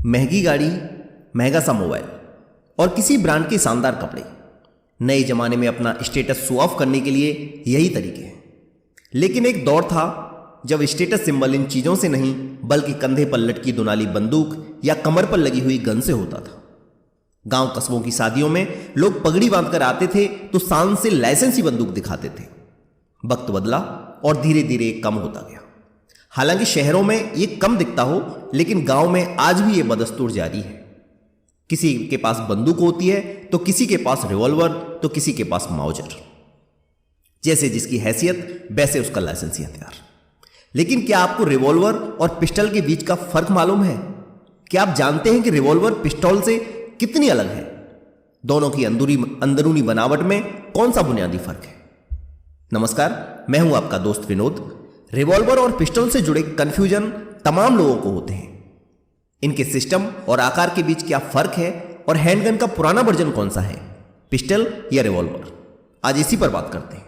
महंगी गाड़ी, महंगा सा मोबाइल और किसी ब्रांड के शानदार कपड़े नए जमाने में अपना स्टेटस शो ऑफ करने के लिए यही तरीके हैं। लेकिन एक दौर था जब स्टेटस सिंबल इन चीजों से नहीं बल्कि कंधे पर लटकी दुनाली बंदूक या कमर पर लगी हुई गन से होता था। गांव कस्बों की शादियों में लोग पगड़ी बांधकर आते थे तो शान से लाइसेंसी बंदूक दिखाते थे। वक्त बदला और धीरे धीरे कम होता गया। हालांकि शहरों में ये कम दिखता हो, लेकिन गांव में आज भी ये बदस्तूर जारी है। किसी के पास बंदूक होती है तो किसी के पास रिवॉल्वर तो किसी के पास माउजर। जैसे जिसकी हैसियत वैसे उसका लाइसेंसी हथियार। लेकिन क्या आपको रिवॉल्वर और पिस्टल के बीच का फर्क मालूम है? क्या आप जानते हैं कि रिवॉल्वर पिस्टल से कितनी अलग है? दोनों की अंदरूनी बनावट में कौन सा बुनियादी फर्क है? नमस्कार, मैं हूं आपका दोस्त विनोद। रिवॉल्वर और पिस्टल से जुड़े कंफ्यूजन तमाम लोगों को होते हैं। इनके सिस्टम और आकार के बीच क्या फर्क है और हैंडगन का पुराना वर्जन कौन सा है, पिस्टल या रिवॉल्वर? आज इसी पर बात करते हैं।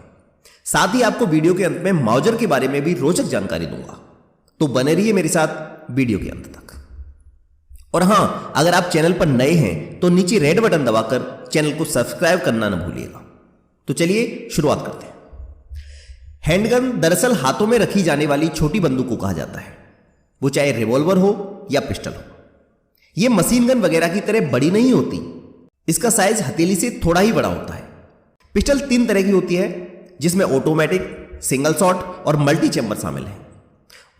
साथ ही आपको वीडियो के अंत में माउजर के बारे में भी रोचक जानकारी दूंगा, तो बने रहिए मेरे साथ वीडियो के अंत तक। और हां, अगर आप चैनल पर नए हैं तो नीचे रेड बटन दबाकर चैनल को सब्सक्राइब करना न भूलिएगा। तो चलिए शुरुआत करते हैं। हैंडगन दरअसल हाथों में रखी जाने वाली छोटी बंदूक को कहा जाता है, वो चाहे रिवॉल्वर हो या पिस्टल हो। यह मशीन गन वगैरह की तरह बड़ी नहीं होती। इसका साइज हथेली से थोड़ा ही बड़ा होता है। पिस्टल 3 तरह की होती है, जिसमें ऑटोमेटिक, सिंगल शॉट और मल्टी चैम्बर शामिल है।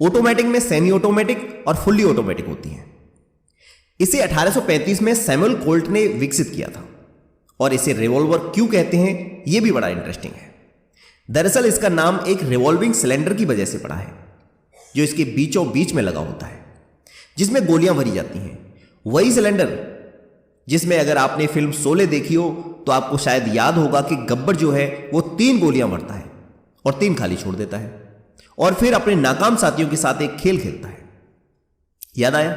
ऑटोमेटिक में सेमी ऑटोमेटिक और फुल्ली ऑटोमेटिक होती है। इसे 1835 में सैमुअल कोल्ट ने विकसित किया था। और इसे रिवॉल्वर क्यों कहते हैं, यह भी बड़ा इंटरेस्टिंग है। दरअसल इसका नाम एक रिवॉल्विंग सिलेंडर की वजह से पड़ा है, जो इसके बीचों बीच में लगा होता है, जिसमें गोलियां भरी जाती हैं। वही सिलेंडर जिसमें अगर आपने फिल्म शोले देखी हो तो आपको शायद याद होगा कि गब्बर जो है वो 3 गोलियां भरता है और 3 खाली छोड़ देता है और फिर अपने नाकाम साथियों के साथ एक खेल खेलता है। याद आया?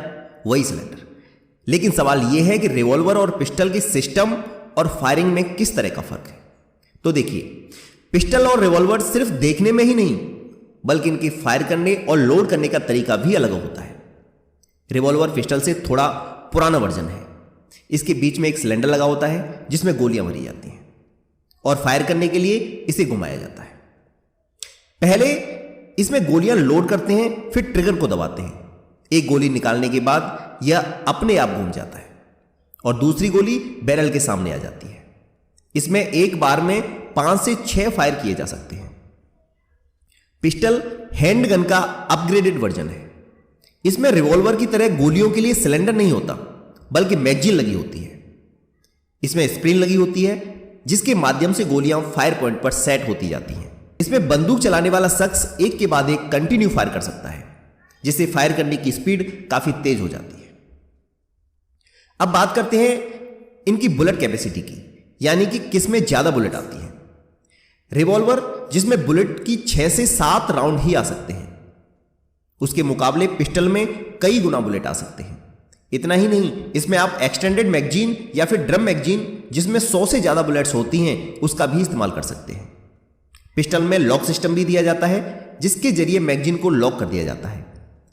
वही सिलेंडर। लेकिन सवाल यह है कि रिवॉल्वर और पिस्टल के सिस्टम और फायरिंग में किस तरह का फर्क है। तो देखिए, पिस्टल और रिवॉल्वर सिर्फ देखने में ही नहीं बल्कि इनकी फायर करने और लोड करने का तरीका भी अलग होता है। रिवॉल्वर पिस्टल से थोड़ा पुराना वर्जन है। इसके बीच में एक सिलेंडर लगा होता है जिसमें गोलियां भरी जाती हैं और फायर करने के लिए इसे घुमाया जाता है। पहले इसमें गोलियां लोड करते हैं, फिर ट्रिगर को दबाते हैं। एक गोली निकालने के बाद यह अपने आप घूम जाता है और दूसरी गोली बैरल के सामने आ जाती है। इसमें एक बार में 5 से 6 फायर किए जा सकते हैं। पिस्टल हैंडगन का अपग्रेडेड वर्जन है। इसमें रिवॉल्वर की तरह गोलियों के लिए सिलेंडर नहीं होता बल्कि मैगजीन लगी होती है। इसमें स्प्रिंग लगी होती है जिसके माध्यम से गोलियां फायर पॉइंट पर सेट होती जाती हैं। इसमें बंदूक चलाने वाला शख्स एक के बाद एक कंटिन्यू फायर कर सकता है, जिससे फायर करने की स्पीड काफी तेज हो जाती है। अब बात करते हैं इनकी बुलेट कैपेसिटी की, यानी कि किसमें ज्यादा बुलेट आती है। रिवॉल्वर जिसमें बुलेट की 6 से 7 राउंड ही आ सकते हैं, उसके मुकाबले पिस्टल में कई गुना बुलेट आ सकते हैं। इतना ही नहीं, इसमें आप एक्सटेंडेड मैगजीन या फिर ड्रम मैगजीन जिसमें 100 से ज्यादा बुलेट्स होती हैं उसका भी इस्तेमाल कर सकते हैं। पिस्टल में लॉक सिस्टम भी दिया जाता है, जिसके जरिए मैगजीन को लॉक कर दिया जाता है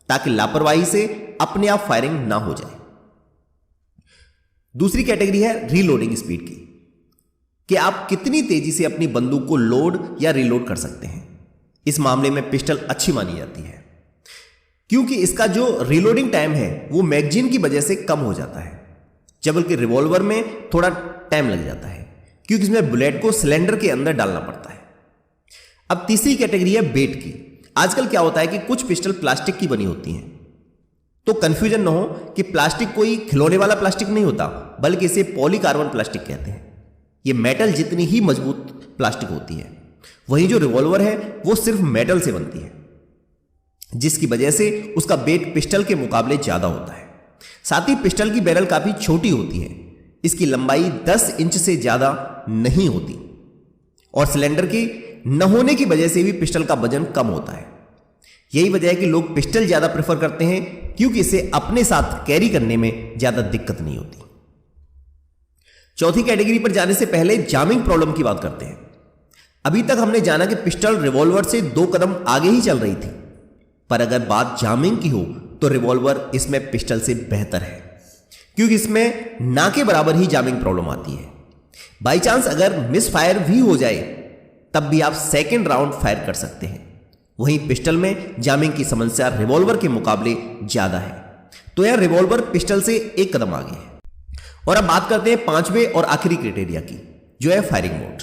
ताकि लापरवाही से अपने आप फायरिंग ना हो जाए। दूसरी कैटेगरी है रीलोडिंग स्पीड की, कि आप कितनी तेजी से अपनी बंदूक को लोड या रीलोड कर सकते हैं। इस मामले में पिस्टल अच्छी मानी जाती है, क्योंकि इसका जो रीलोडिंग टाइम है वो मैगजीन की वजह से कम हो जाता है, जबकि रिवॉल्वर में थोड़ा टाइम लग जाता है क्योंकि इसमें बुलेट को सिलेंडर के अंदर डालना पड़ता है। अब तीसरी कैटेगरी है वेट की। आजकल क्या होता है कि कुछ पिस्टल प्लास्टिक की बनी होती हैं, तो कंफ्यूजन ना हो कि प्लास्टिक कोई खिलौने वाला प्लास्टिक नहीं होता, बल्कि इसे पॉलीकार्बन प्लास्टिक कहते हैं। यह मेटल जितनी ही मजबूत प्लास्टिक होती है। वहीं जो रिवॉल्वर है वो सिर्फ मेटल से बनती है, जिसकी वजह से उसका वेट पिस्टल के मुकाबले ज्यादा होता है। साथ ही पिस्टल की बैरल काफी छोटी होती है। इसकी लंबाई 10 इंच से ज्यादा नहीं होती और सिलेंडर के न होने की वजह से भी पिस्टल का वजन कम होता है। यही वजह है कि लोग पिस्टल ज्यादा प्रेफर करते हैं, क्योंकि इसे अपने साथ कैरी करने में ज्यादा दिक्कत नहीं होती। चौथी कैटेगरी पर जाने से पहले जामिंग प्रॉब्लम की बात करते हैं। अभी तक हमने जाना कि पिस्टल रिवॉल्वर से 2 कदम आगे ही चल रही थी, पर अगर बात जामिंग की हो तो रिवॉल्वर इसमें पिस्टल से बेहतर है। क्योंकि इसमें ना के बराबर ही जामिंग प्रॉब्लम आती है। बाई चांस अगर मिस फायर भी हो जाए तब भी आप सेकेंड राउंड फायर कर सकते हैं। वहीं पिस्टल में जामिंग की समस्या रिवॉल्वर के मुकाबले ज्यादा है, तो यह रिवॉल्वर पिस्टल से एक कदम आगे है। और अब बात करते हैं पांचवें और आखिरी क्राइटेरिया की, जो है फायरिंग मोड।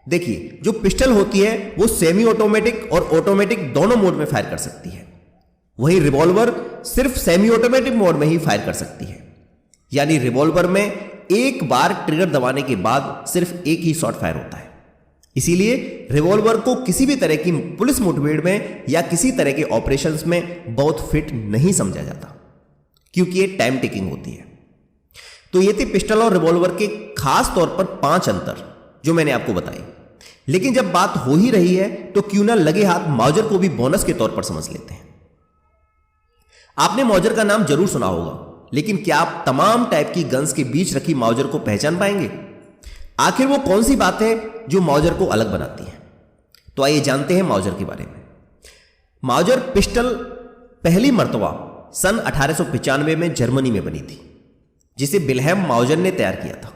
देखिए, जो पिस्टल होती है वो सेमी ऑटोमेटिक और ऑटोमेटिक दोनों मोड में फायर कर सकती है। वहीं रिवॉल्वर सिर्फ सेमी ऑटोमेटिक मोड में ही फायर कर सकती है, यानी रिवॉल्वर में एक बार ट्रिगर दबाने के बाद सिर्फ एक ही शॉट फायर होता है। इसीलिए रिवॉल्वर को किसी भी तरह की पुलिस मुठभेड़ में या किसी तरह के ऑपरेशंस में बहुत फिट नहीं समझा जाता, क्योंकि ये टाइम टेकिंग होती है। तो ये थे पिस्टल और रिवॉल्वर के खास तौर पर 5 अंतर जो मैंने आपको बताए। लेकिन जब बात हो ही रही है तो क्यों ना लगे हाथ माउजर को भी बोनस के तौर पर समझ लेते हैं। आपने माउजर का नाम जरूर सुना होगा, लेकिन क्या आप तमाम टाइप की गन्स के बीच रखी माउजर को पहचान पाएंगे? आखिर वो कौन सी बात है जो माउजर को अलग बनाती है? तो आइए जानते हैं माउजर के बारे में। माउजर पिस्टल पहली मर्तबा सन 1895 में जर्मनी में बनी थी, जिसे विल्हेम माउजर ने तैयार किया था।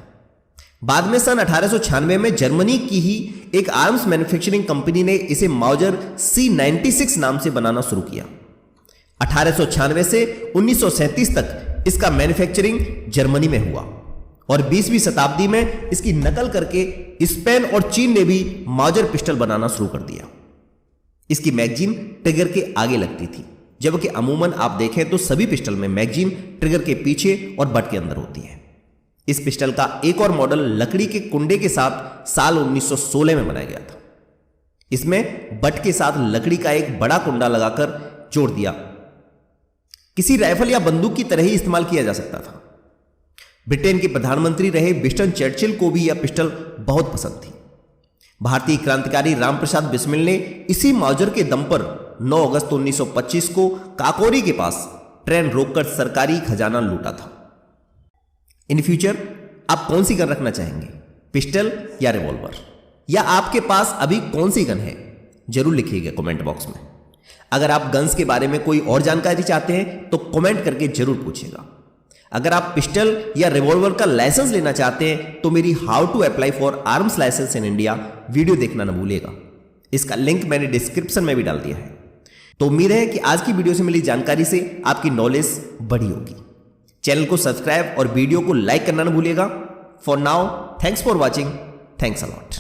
बाद में सन 1896 में जर्मनी की ही एक आर्म्स मैन्युफैक्चरिंग कंपनी ने इसे माउजर C96 नाम से बनाना शुरू किया। 1896 से 1937 तक इसका मैन्युफैक्चरिंग जर्मनी में हुआ और 20वीं शताब्दी में इसकी नकल करके स्पेन और चीन ने भी माउजर पिस्टल बनाना शुरू कर दिया। इसकी मैगजीन ट्रिगर के आगे लगती थी, जबकि अमूमन आप देखें तो सभी पिस्टल में मैगजीन ट्रिगर के पीछे और बट के अंदर होती है। इस पिस्टल का एक और मॉडल लकड़ी के कुंडे के साथ साल 1916 में बनाया गया था। इसमें बट के साथ लकड़ी का एक बड़ा कुंडा लगाकर जोड़ दिया। किसी राइफल या बंदूक की तरह ही इस्तेमाल किया जा सकता था। ब्रिटेन के प्रधानमंत्री रहे विंस्टन चर्चिल को भी यह पिस्टल बहुत पसंद थी। भारतीय क्रांतिकारी रामप्रसाद बिस्मिल ने इसी माउजर के दम पर 9 अगस्त 1925 को काकोरी के पास ट्रेन रोककर सरकारी खजाना लूटा था। इन फ्यूचर आप कौन सी गन रखना चाहेंगे, पिस्टल या रिवॉल्वर? या आपके पास अभी कौन सी गन है? जरूर लिखिएगा कमेंट बॉक्स में। अगर आप गन्स के बारे में कोई और जानकारी चाहते हैं तो कमेंट करके जरूर पूछिएगा। अगर आप पिस्टल या रिवॉल्वर का लाइसेंस लेना चाहते हैं तो मेरी how to apply for arms licence in India video देखना न भूलिएगा। इसका लिंक मैंने डिस्क्रिप्शन में भी डाल दिया है। तो उम्मीद है कि आज की वीडियो से मिली जानकारी से आपकी नॉलेज बढ़ी होगी। चैनल को सब्सक्राइब और वीडियो को लाइक करना न भूलिएगा। For now, thanks for watching. Thanks a lot.